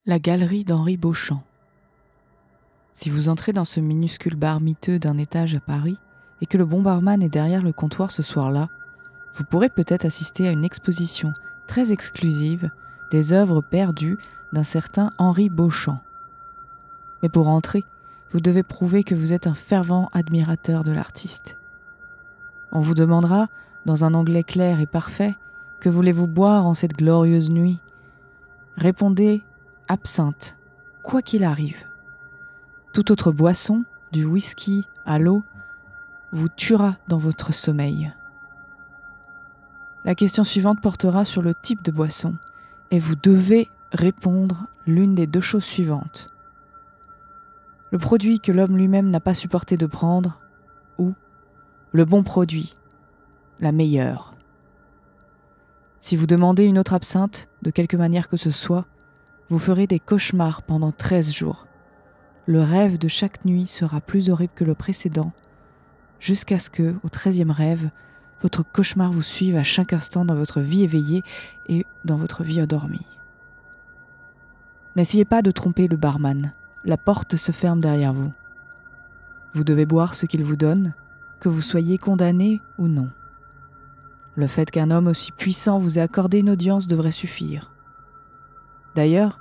La galerie d'Henri Beauchamp. Si vous entrez dans ce minuscule bar miteux d'un étage à Paris et que le bon barman est derrière le comptoir ce soir-là, vous pourrez peut-être assister à une exposition très exclusive des œuvres perdues d'un certain Henri Beauchamp. Mais pour entrer, vous devez prouver que vous êtes un fervent admirateur de l'artiste. On vous demandera, dans un anglais clair et parfait, que voulez-vous boire en cette glorieuse nuit ? Répondez « absinthe », quoi qu'il arrive. Toute autre boisson, du whisky à l'eau, vous tuera dans votre sommeil. La question suivante portera sur le type de boisson, et vous devez répondre l'une des deux choses suivantes. Le produit que l'homme lui-même n'a pas supporté de prendre, ou le bon produit, la meilleure. Si vous demandez une autre absinthe, de quelque manière que ce soit, vous ferez des cauchemars pendant 13 jours. Le rêve de chaque nuit sera plus horrible que le précédent, jusqu'à ce que, au 13e rêve, votre cauchemar vous suive à chaque instant dans votre vie éveillée et dans votre vie endormie. N'essayez pas de tromper le barman, la porte se ferme derrière vous. Vous devez boire ce qu'il vous donne, que vous soyez condamné ou non. Le fait qu'un homme aussi puissant vous ait accordé une audience devrait suffire. D'ailleurs,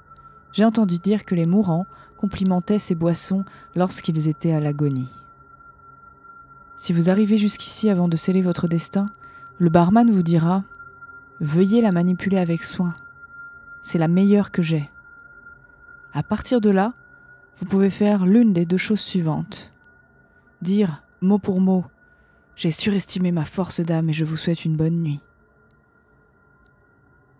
j'ai entendu dire que les mourants complimentaient ces boissons lorsqu'ils étaient à l'agonie. Si vous arrivez jusqu'ici avant de sceller votre destin, le barman vous dira « Veuillez la manipuler avec soin. C'est la meilleure que j'ai. » À partir de là, vous pouvez faire l'une des deux choses suivantes. Dire, mot pour mot, « J'ai surestimé ma force d'âme et je vous souhaite une bonne nuit. »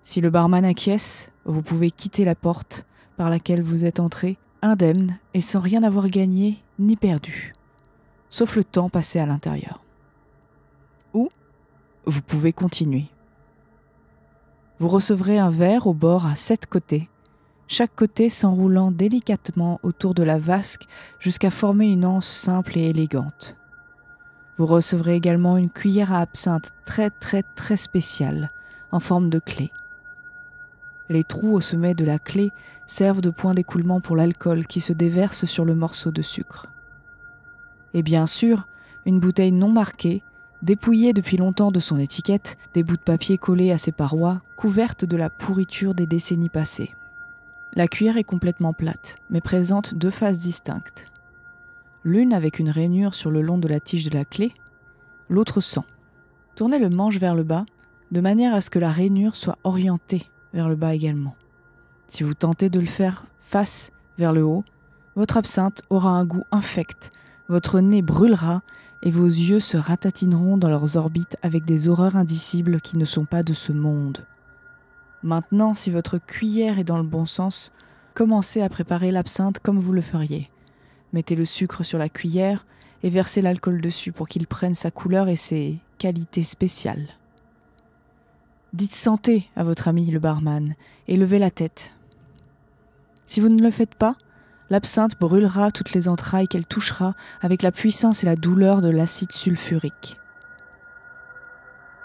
Si le barman acquiesce, vous pouvez quitter la porte par laquelle vous êtes entré, indemne et sans rien avoir gagné ni perdu, sauf le temps passé à l'intérieur. Ou vous pouvez continuer. Vous recevrez un verre au bord à 7 côtés, chaque côté s'enroulant délicatement autour de la vasque jusqu'à former une anse simple et élégante. Vous recevrez également une cuillère à absinthe très spéciale, en forme de clé. Les trous au sommet de la clé servent de point d'écoulement pour l'alcool qui se déverse sur le morceau de sucre. Et bien sûr, une bouteille non marquée, dépouillée depuis longtemps de son étiquette, des bouts de papier collés à ses parois, couverte de la pourriture des décennies passées. La cuillère est complètement plate, mais présente deux faces distinctes. L'une avec une rainure sur le long de la tige de la clé, l'autre sans. Tournez le manche vers le bas, de manière à ce que la rainure soit orientée vers le bas également. Si vous tentez de le faire face vers le haut, votre absinthe aura un goût infect, votre nez brûlera et vos yeux se ratatineront dans leurs orbites avec des horreurs indicibles qui ne sont pas de ce monde. Maintenant, si votre cuillère est dans le bon sens, commencez à préparer l'absinthe comme vous le feriez. Mettez le sucre sur la cuillère et versez l'alcool dessus pour qu'il prenne sa couleur et ses qualités spéciales. Dites santé à votre ami le barman et levez la tête. Si vous ne le faites pas, l'absinthe brûlera toutes les entrailles qu'elle touchera avec la puissance et la douleur de l'acide sulfurique.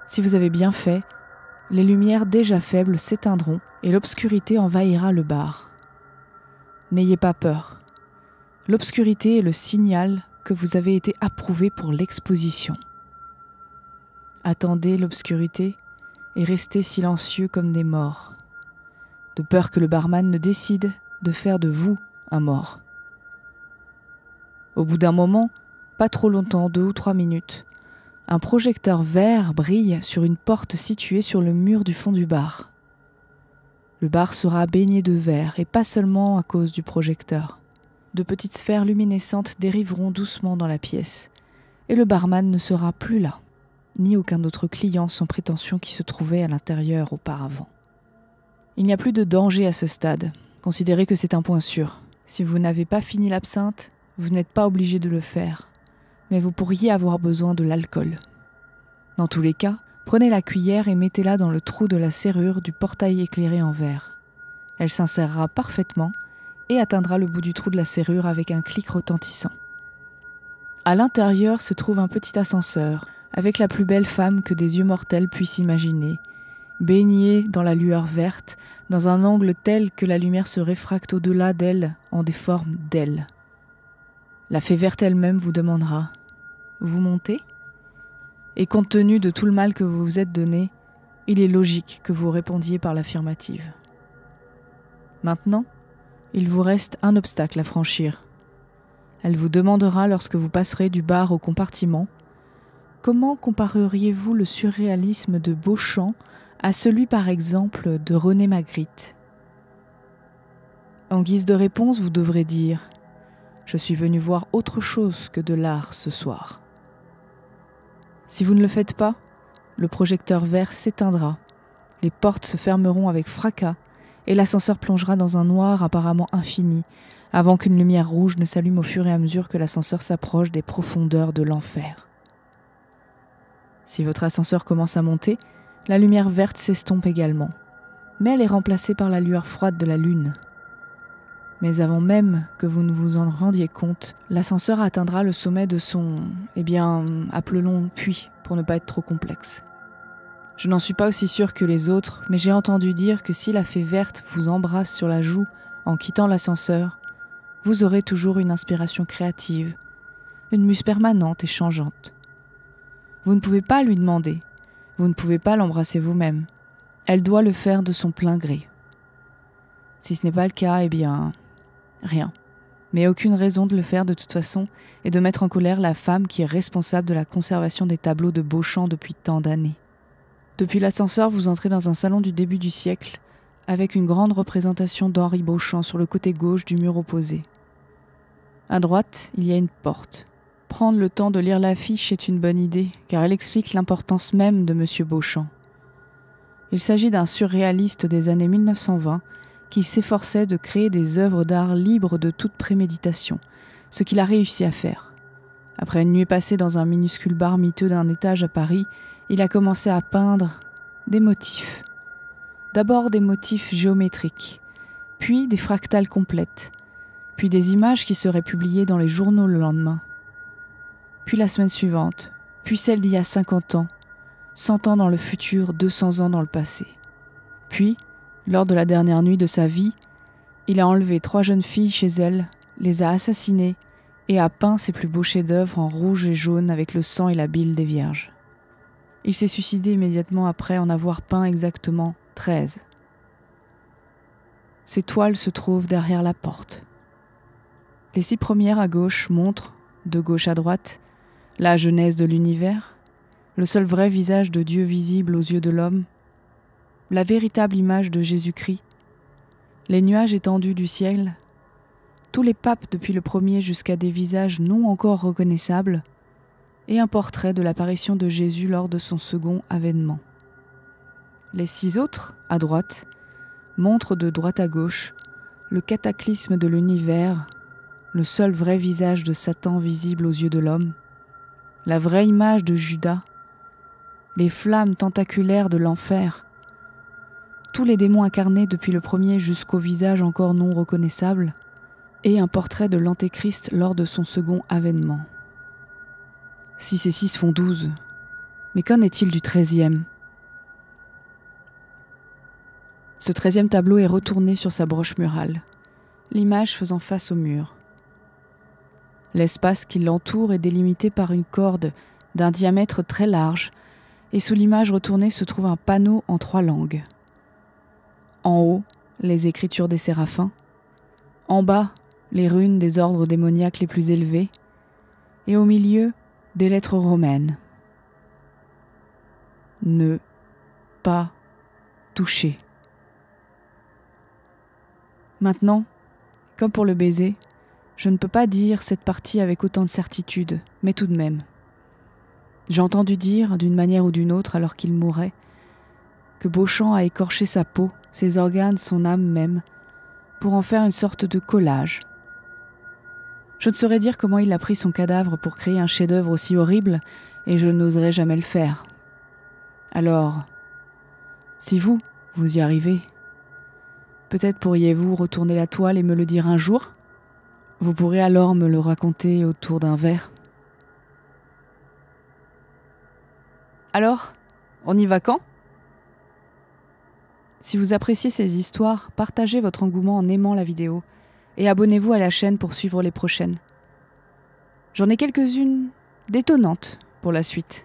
Si vous avez bien fait, les lumières déjà faibles s'éteindront et l'obscurité envahira le bar. N'ayez pas peur. L'obscurité est le signal que vous avez été approuvé pour l'exposition. Attendez l'obscurité et restez silencieux comme des morts, de peur que le barman ne décide de faire de vous un mort. Au bout d'un moment, pas trop longtemps, 2 ou 3 minutes, un projecteur vert brille sur une porte située sur le mur du fond du bar. Le bar sera baigné de verre, et pas seulement à cause du projecteur. De petites sphères luminescentes dériveront doucement dans la pièce, et le barman ne sera plus là, ni aucun autre client sans prétention qui se trouvait à l'intérieur auparavant. Il n'y a plus de danger à ce stade. Considérez que c'est un point sûr. Si vous n'avez pas fini l'absinthe, vous n'êtes pas obligé de le faire, mais vous pourriez avoir besoin de l'alcool. Dans tous les cas, prenez la cuillère et mettez-la dans le trou de la serrure du portail éclairé en verre. Elle s'insérera parfaitement et atteindra le bout du trou de la serrure avec un clic retentissant. À l'intérieur se trouve un petit ascenseur, avec la plus belle femme que des yeux mortels puissent imaginer, baignée dans la lueur verte, dans un angle tel que la lumière se réfracte au-delà d'elle en des formes d'ailes. La fée verte elle-même vous demandera « Vous montez ?» Et compte tenu de tout le mal que vous vous êtes donné, il est logique que vous répondiez par l'affirmative. Maintenant, il vous reste un obstacle à franchir. Elle vous demandera lorsque vous passerez du bar au compartiment « Comment compareriez-vous le surréalisme de Beauchamp à celui par exemple de René Magritte ?» En guise de réponse, vous devrez dire « Je suis venu voir autre chose que de l'art ce soir ». Si vous ne le faites pas, le projecteur vert s'éteindra, les portes se fermeront avec fracas et l'ascenseur plongera dans un noir apparemment infini avant qu'une lumière rouge ne s'allume au fur et à mesure que l'ascenseur s'approche des profondeurs de l'enfer. Si votre ascenseur commence à monter, la lumière verte s'estompe également, mais elle est remplacée par la lueur froide de la lune. Mais avant même que vous ne vous en rendiez compte, l'ascenseur atteindra le sommet de son, appelons puits, pour ne pas être trop complexe. Je n'en suis pas aussi sûre que les autres, mais j'ai entendu dire que si la fée verte vous embrasse sur la joue en quittant l'ascenseur, vous aurez toujours une inspiration créative, une muse permanente et changeante. Vous ne pouvez pas lui demander, vous ne pouvez pas l'embrasser vous-même. Elle doit le faire de son plein gré. Si ce n'est pas le cas, rien. Mais aucune raison de le faire de toute façon et de mettre en colère la femme qui est responsable de la conservation des tableaux de Beauchamp depuis tant d'années. Depuis l'ascenseur, vous entrez dans un salon du début du siècle avec une grande représentation d'Henri Beauchamp sur le côté gauche du mur opposé. À droite, il y a une porte. Prendre le temps de lire l'affiche est une bonne idée, car elle explique l'importance même de M. Beauchamp. Il s'agit d'un surréaliste des années 1920 qui s'efforçait de créer des œuvres d'art libres de toute préméditation, ce qu'il a réussi à faire. Après une nuit passée dans un minuscule bar miteux d'un étage à Paris, il a commencé à peindre des motifs. D'abord des motifs géométriques, puis des fractales complètes, puis des images qui seraient publiées dans les journaux le lendemain. Puis la semaine suivante, puis celle d'il y a 50 ans, 100 ans dans le futur, 200 ans dans le passé. Puis, lors de la dernière nuit de sa vie, il a enlevé 3 jeunes filles chez elle, les a assassinées et a peint ses plus beaux chefs-d'œuvre en rouge et jaune avec le sang et la bile des vierges. Il s'est suicidé immédiatement après en avoir peint exactement 13. Ces toiles se trouvent derrière la porte. Les 6 premières à gauche montrent, de gauche à droite, la genèse de l'univers, le seul vrai visage de Dieu visible aux yeux de l'homme, la véritable image de Jésus-Christ, les nuages étendus du ciel, tous les papes depuis le premier jusqu'à des visages non encore reconnaissables, et un portrait de l'apparition de Jésus lors de son second avènement. Les 6 autres, à droite, montrent de droite à gauche le cataclysme de l'univers, le seul vrai visage de Satan visible aux yeux de l'homme, la vraie image de Judas, les flammes tentaculaires de l'enfer, tous les démons incarnés depuis le premier jusqu'au visage encore non reconnaissable, et un portrait de l'Antéchrist lors de son second avènement. 6 et 6 font 12. Mais qu'en est-il du 13e ? Ce 13e tableau est retourné sur sa broche murale, l'image faisant face au mur. L'espace qui l'entoure est délimité par une corde d'un diamètre très large, et sous l'image retournée se trouve un panneau en 3 langues. En haut, les écritures des séraphins. En bas, les runes des ordres démoniaques les plus élevés. Et au milieu, des lettres romaines. Ne pas toucher. Maintenant, comme pour le baiser, je ne peux pas dire cette partie avec autant de certitude, mais tout de même. J'ai entendu dire, d'une manière ou d'une autre, alors qu'il mourait, que Beauchamp a écorché sa peau, ses organes, son âme même, pour en faire une sorte de collage. Je ne saurais dire comment il a pris son cadavre pour créer un chef-d'œuvre aussi horrible, et je n'oserais jamais le faire. Alors, si vous y arrivez, peut-être pourriez-vous retourner la toile et me le dire un jour ? Vous pourrez alors me le raconter autour d'un verre. Alors, on y va quand ? Si vous appréciez ces histoires, partagez votre engouement en aimant la vidéo et abonnez-vous à la chaîne pour suivre les prochaines. J'en ai quelques-unes d'étonnantes pour la suite.